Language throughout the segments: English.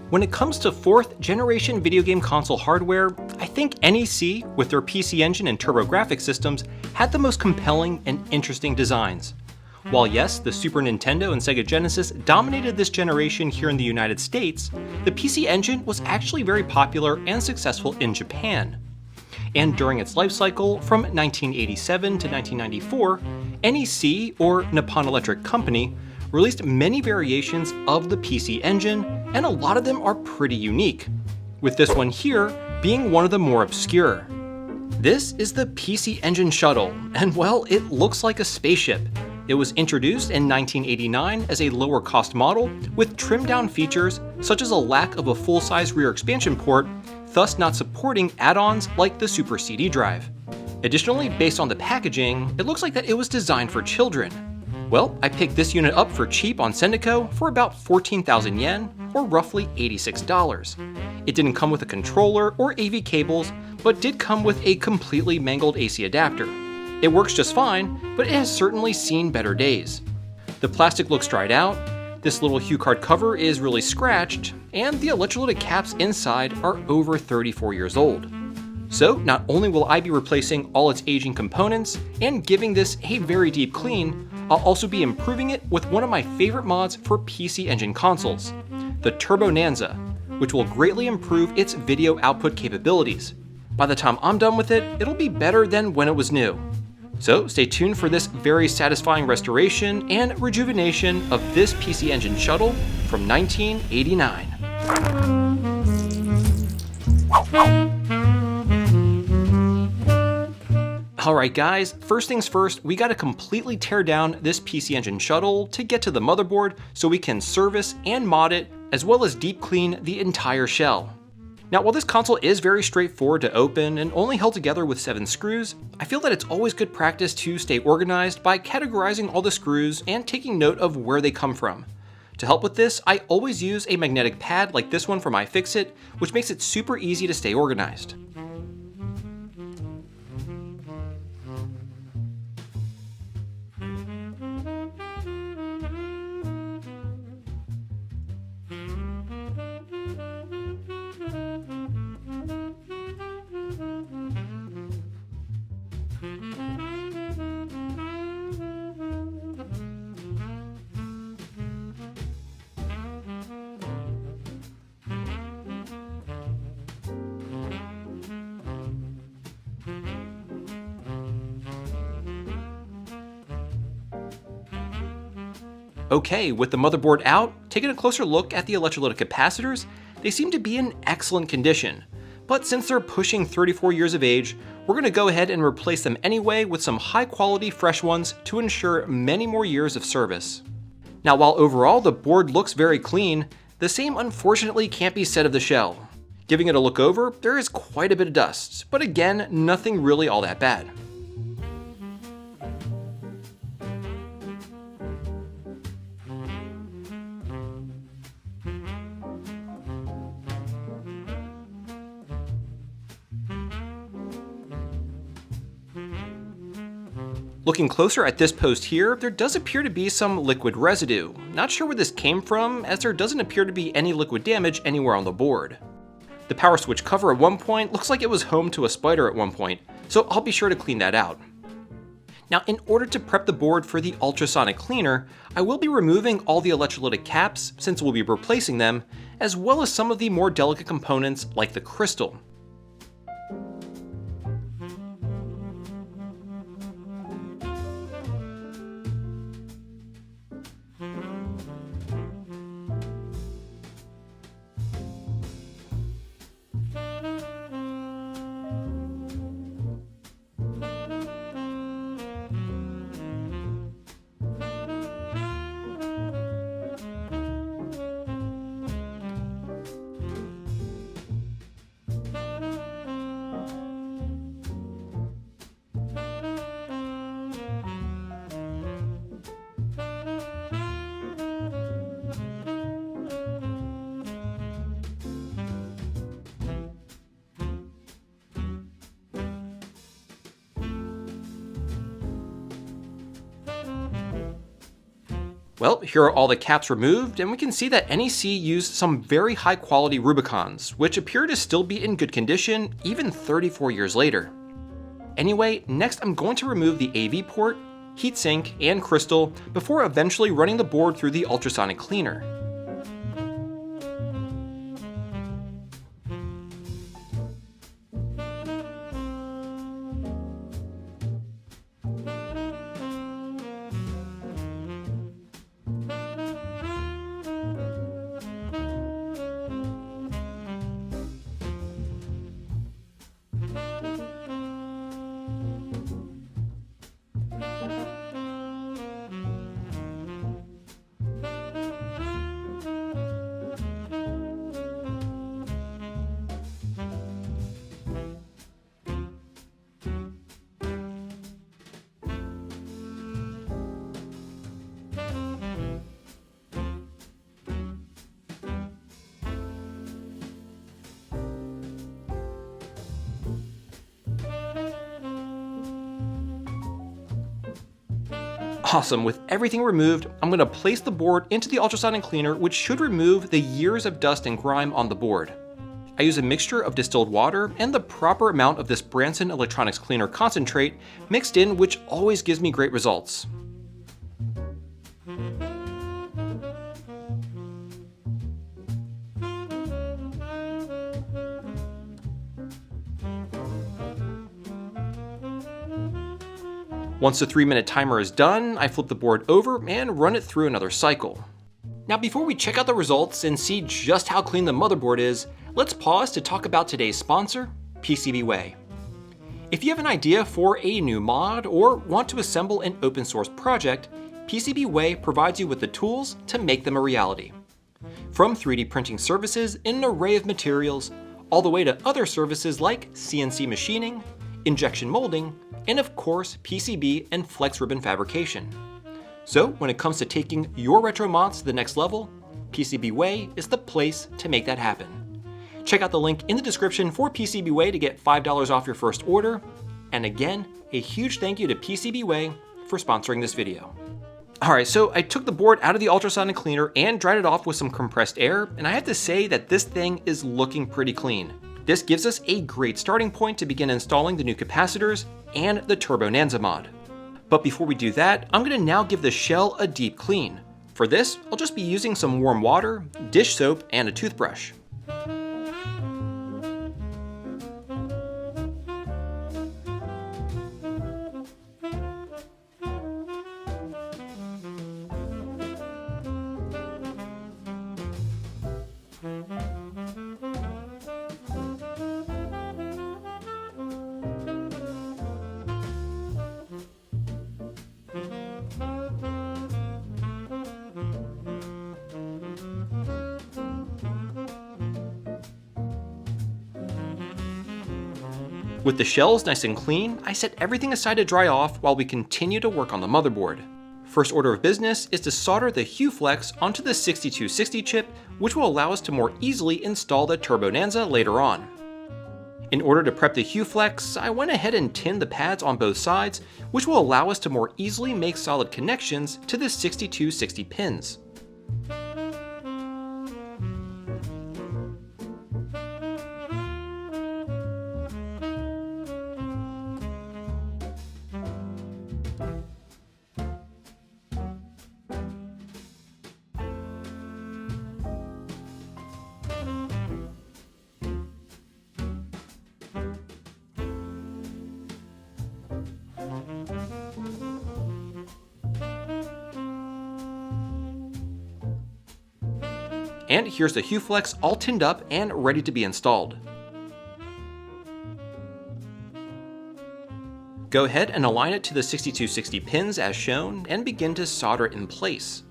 When it comes to 4th generation video game console hardware, I think NEC, with their PC Engine and TurboGrafx systems, had the most compelling and interesting designs. While yes, the Super Nintendo and Sega Genesis dominated this generation here in the United States, the PC Engine was actually very popular and successful in Japan. And during its life cycle, from 1987 to 1994, NEC, or Nippon Electric Company, released many variations of the PC Engine, and a lot of them are pretty unique, with this one here being one of the more obscure. This is the PC Engine Shuttle, and well, it looks like a spaceship. It was introduced in 1989 as a lower cost model with trimmed down features such as a lack of a full-size rear expansion port, thus not supporting add-ons like the Super CD drive. Additionally, based on the packaging, it looks like that it was designed for children. Well, I picked this unit up for cheap on Sendico for about 14,000 yen, or roughly $86. It didn't come with a controller or AV cables, but did come with a completely mangled AC adapter. It works just fine, but it has certainly seen better days. The plastic looks dried out, this little HuCard cover is really scratched, and the electrolytic caps inside are over 34 years old. So not only will I be replacing all its aging components and giving this a very deep clean, I'll also be improving it with one of my favorite mods for PC Engine consoles, the TurboNanza, which will greatly improve its video output capabilities. By the time I'm done with it, it'll be better than when it was new. So stay tuned for this very satisfying restoration and rejuvenation of this PC Engine Shuttle from 1989. Alright guys, first things first, we gotta completely tear down this PC Engine Shuttle to get to the motherboard so we can service and mod it, as well as deep clean the entire shell. Now while this console is very straightforward to open and only held together with 7 screws, I feel that it's always good practice to stay organized by categorizing all the screws and taking note of where they come from. To help with this, I always use a magnetic pad like this one from iFixit, which makes it super easy to stay organized. Okay, with the motherboard out, taking a closer look at the electrolytic capacitors, they seem to be in excellent condition. But since they're pushing 34 years of age, we're going to go ahead and replace them anyway with some high quality fresh ones to ensure many more years of service. Now while overall the board looks very clean, the same unfortunately can't be said of the shell. Giving it a look over, there is quite a bit of dust, but again, nothing really all that bad. Looking closer at this post here, there does appear to be some liquid residue. Not sure where this came from, as there doesn't appear to be any liquid damage anywhere on the board. The power switch cover at one point looks like it was home to a spider at one point, so I'll be sure to clean that out. Now in order to prep the board for the ultrasonic cleaner, I will be removing all the electrolytic caps since we'll be replacing them, as well as some of the more delicate components like the crystal. Well, here are all the caps removed, and we can see that NEC used some very high quality Rubicons, which appear to still be in good condition even 34 years later. Anyway, next I'm going to remove the AV port, heatsink, and crystal before eventually running the board through the ultrasonic cleaner. Awesome, with everything removed, I'm going to place the board into the ultrasonic cleaner, which should remove the years of dust and grime on the board. I use a mixture of distilled water and the proper amount of this Branson Electronics Cleaner concentrate mixed in, which always gives me great results. Once the 3-minute timer is done, I flip the board over and run it through another cycle. Now before we check out the results and see just how clean the motherboard is, let's pause to talk about today's sponsor, PCBWay. If you have an idea for a new mod or want to assemble an open source project, PCBWay provides you with the tools to make them a reality. From 3D printing services in an array of materials, all the way to other services like CNC machining, injection molding, and of course PCB and flex ribbon fabrication. So when it comes to taking your retro mods to the next level, PCBWay is the place to make that happen. Check out the link in the description for PCBWay to get $5 off your first order. And again, a huge thank you to PCBWay for sponsoring this video. Alright, so I took the board out of the ultrasonic cleaner and dried it off with some compressed air, and I have to say that this thing is looking pretty clean. This gives us a great starting point to begin installing the new capacitors and the TurboNanza mod. But before we do that, I'm going to now give the shell a deep clean. For this, I'll just be using some warm water, dish soap, and a toothbrush. With the shells nice and clean, I set everything aside to dry off while we continue to work on the motherboard. First order of business is to solder the HuFlex onto the 6260 chip, which will allow us to more easily install the TurboNanza later on. In order to prep the HuFlex, I went ahead and tinned the pads on both sides, which will allow us to more easily make solid connections to the 6260 pins. And here's the HuFlex all tinned up and ready to be installed. Go ahead and align it to the 6260 pins as shown and begin to solder it in place.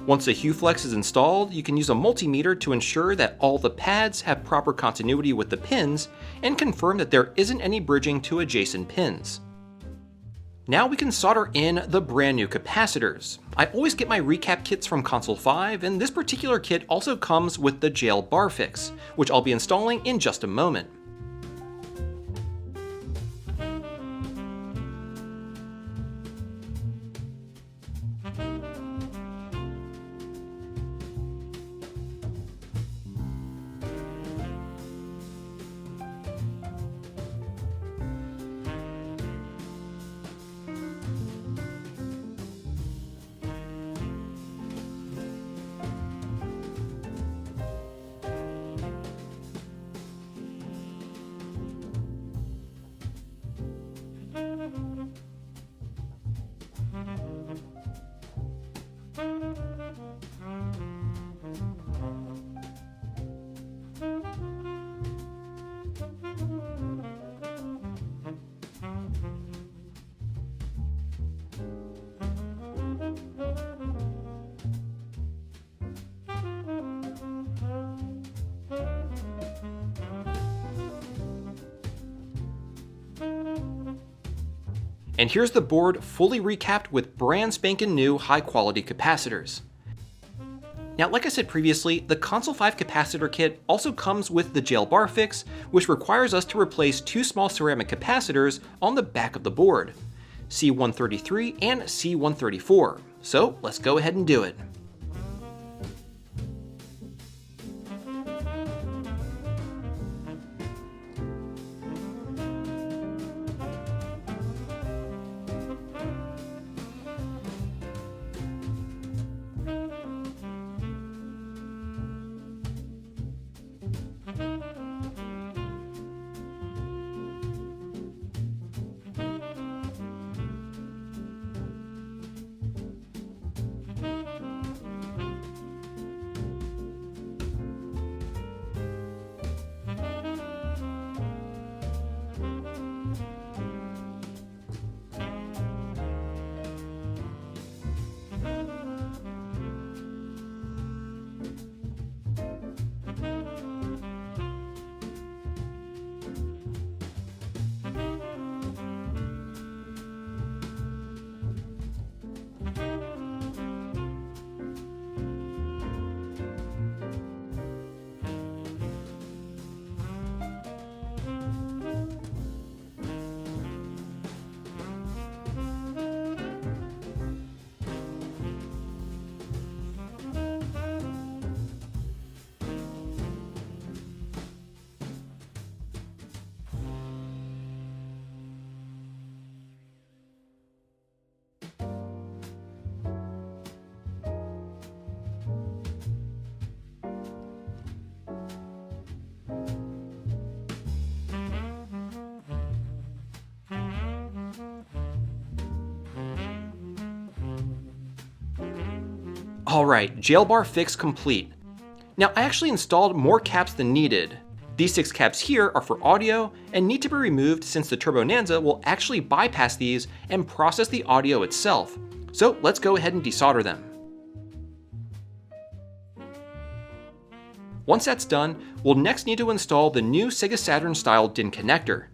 Once the HuFlex is installed, you can use a multimeter to ensure that all the pads have proper continuity with the pins and confirm that there isn't any bridging to adjacent pins. Now we can solder in the brand new capacitors. I always get my recap kits from Console 5, and this particular kit also comes with the Jailbar Fix, which I'll be installing in just a moment. And here's the board fully recapped with brand spanking new high quality capacitors. Now, like I said previously, the Console 5 capacitor kit also comes with the Jailbar Fix, which requires us to replace two small ceramic capacitors on the back of the board, C133 and C134. So let's go ahead and do it. Alright, Jailbar Fix complete. Now I actually installed more caps than needed. These 6 caps here are for audio and need to be removed since the TurboNanza will actually bypass these and process the audio itself. So let's go ahead and desolder them. Once that's done, we'll next need to install the new Sega Saturn style DIN connector.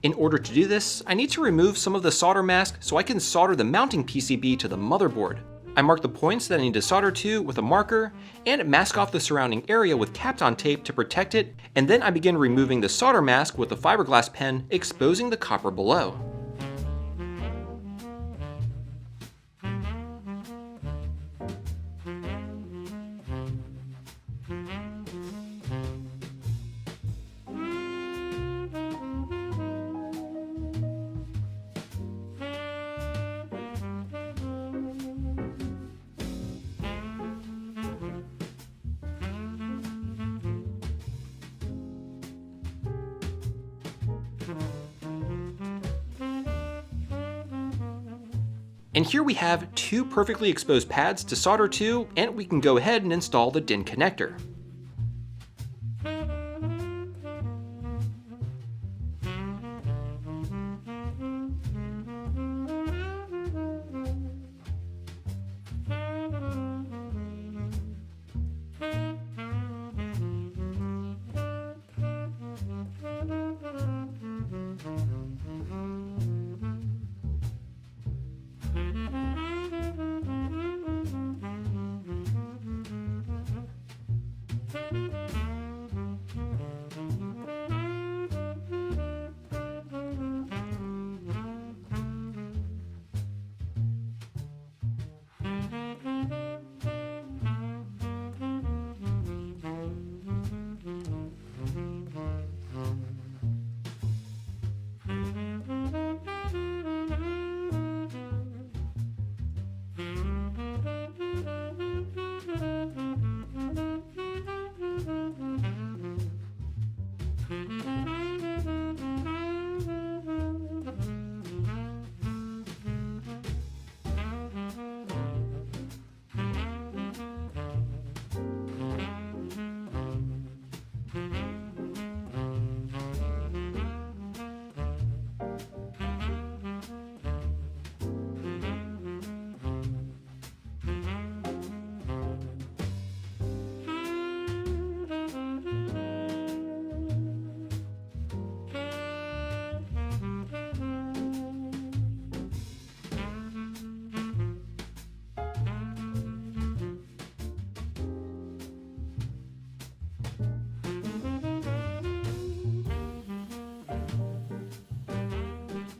In order to do this, I need to remove some of the solder mask so I can solder the mounting PCB to the motherboard. I mark the points that I need to solder to with a marker and mask off the surrounding area with Kapton tape to protect it, and then I begin removing the solder mask with a fiberglass pen, exposing the copper below. And here we have 2 perfectly exposed pads to solder to, and we can go ahead and install the DIN connector.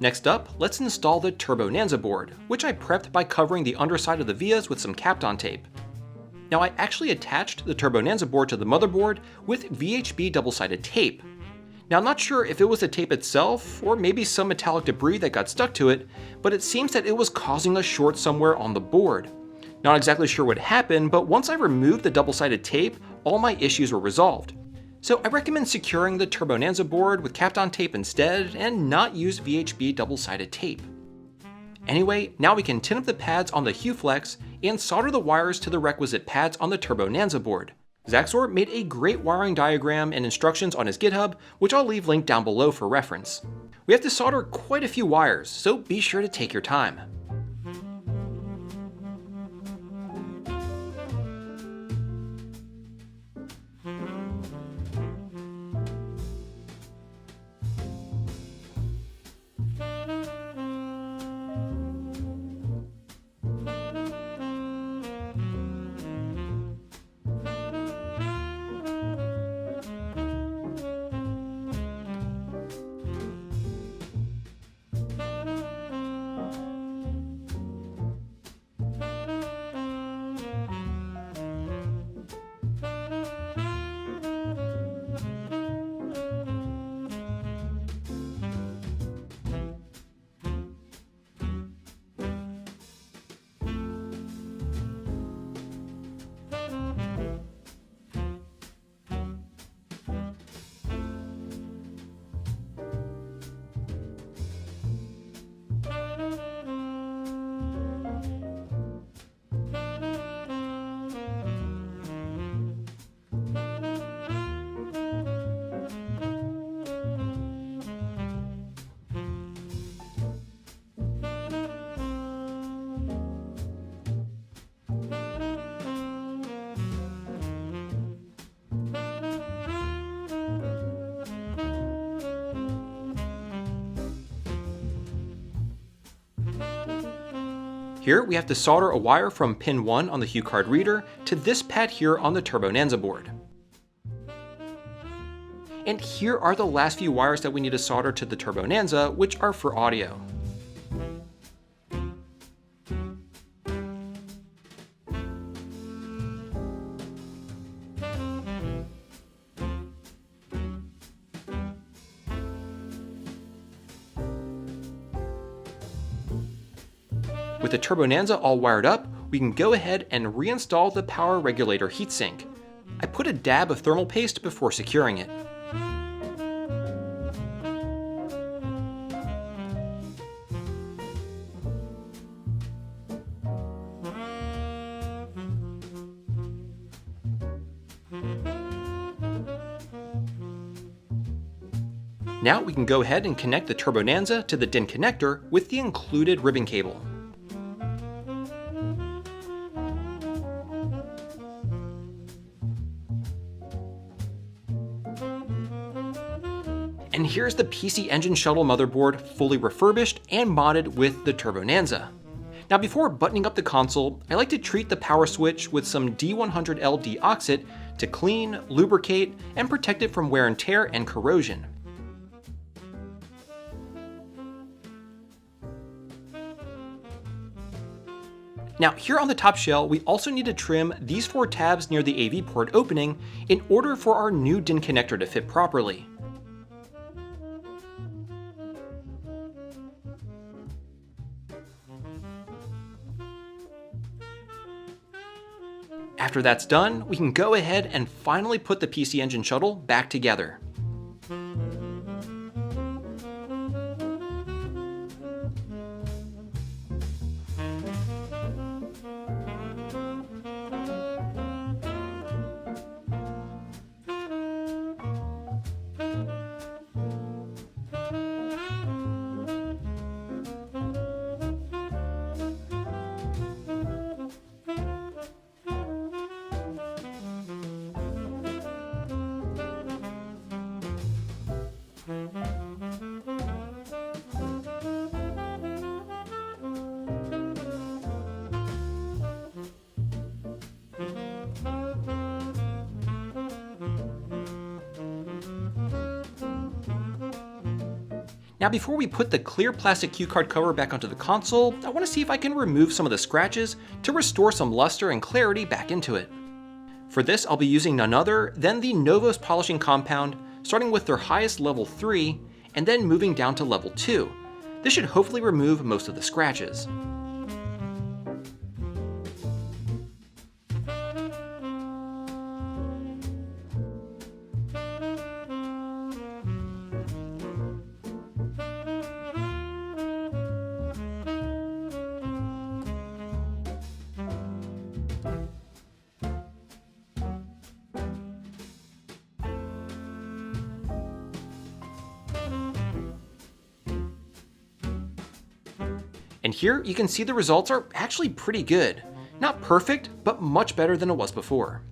Next up, let's install the TurboNanza board, which I prepped by covering the underside of the vias with some Kapton tape. Now I actually attached the TurboNanza board to the motherboard with VHB double-sided tape. Now I'm not sure if it was the tape itself, or maybe some metallic debris that got stuck to it, but it seems that it was causing a short somewhere on the board. Not exactly sure what happened, but once I removed the double-sided tape, all my issues were resolved. So I recommend securing the TurboNanza board with Kapton tape instead, and not use VHB double-sided tape. Anyway, now we can tin up the pads on the HuFlex and solder the wires to the requisite pads on the TurboNanza board. Zaxor made a great wiring diagram and instructions on his GitHub, which I'll leave linked down below for reference. We have to solder quite a few wires, so be sure to take your time. Here we have to solder a wire from pin 1 on the HuCard reader to this pad here on the TurboNanza board. And here are the last few wires that we need to solder to the TurboNanza, which are for audio. With the TurboNanza all wired up, we can go ahead and reinstall the power regulator heatsink. I put a dab of thermal paste before securing it. Now we can go ahead and connect the TurboNanza to the DIN connector with the included ribbon cable. And here's the PC Engine Shuttle motherboard fully refurbished and modded with the TurboNanza. Now before buttoning up the console, I like to treat the power switch with some D100L deoxit to clean, lubricate, and protect it from wear and tear and corrosion. Now here on the top shell, we also need to trim these 4 tabs near the AV port opening in order for our new DIN connector to fit properly. After that's done, we can go ahead and finally put the PC Engine Shuttle back together. Now before we put the clear plastic HuCard cover back onto the console, I want to see if I can remove some of the scratches to restore some luster and clarity back into it. For this, I'll be using none other than the Novos polishing compound, starting with their highest level 3, and then moving down to level 2. This should hopefully remove most of the scratches. And here you can see the results are actually pretty good. Not perfect, but much better than it was before.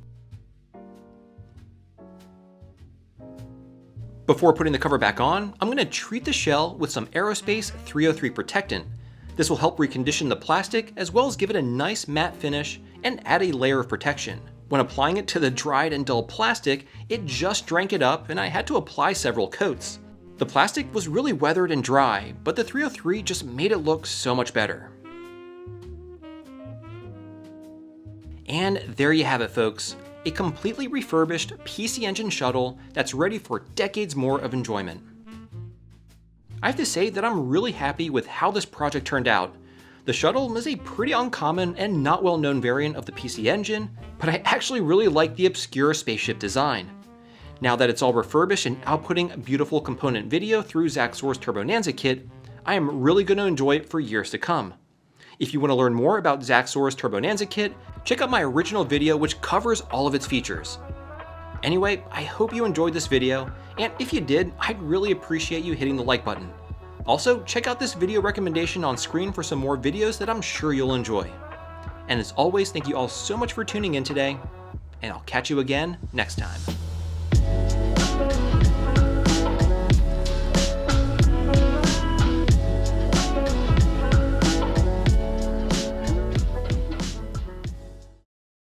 Before putting the cover back on, I'm going to treat the shell with some Aerospace 303 protectant. This will help recondition the plastic as well as give it a nice matte finish and add a layer of protection. When applying it to the dried and dull plastic, it just drank it up and I had to apply several coats. The plastic was really weathered and dry, but the 303 just made it look so much better. And there you have it, folks. A completely refurbished PC Engine Shuttle that's ready for decades more of enjoyment. I have to say that I'm really happy with how this project turned out. The Shuttle is a pretty uncommon and not well known variant of the PC Engine, but I actually really like the obscure spaceship design. Now that it's all refurbished and outputting beautiful component video through Zaxor's TurboNanza kit, I am really going to enjoy it for years to come. If you want to learn more about Zaxor's TurboNanza kit, check out my original video which covers all of its features. Anyway, I hope you enjoyed this video, and if you did, I'd really appreciate you hitting the like button. Also, check out this video recommendation on screen for some more videos that I'm sure you'll enjoy. And as always, thank you all so much for tuning in today, and I'll catch you again next time.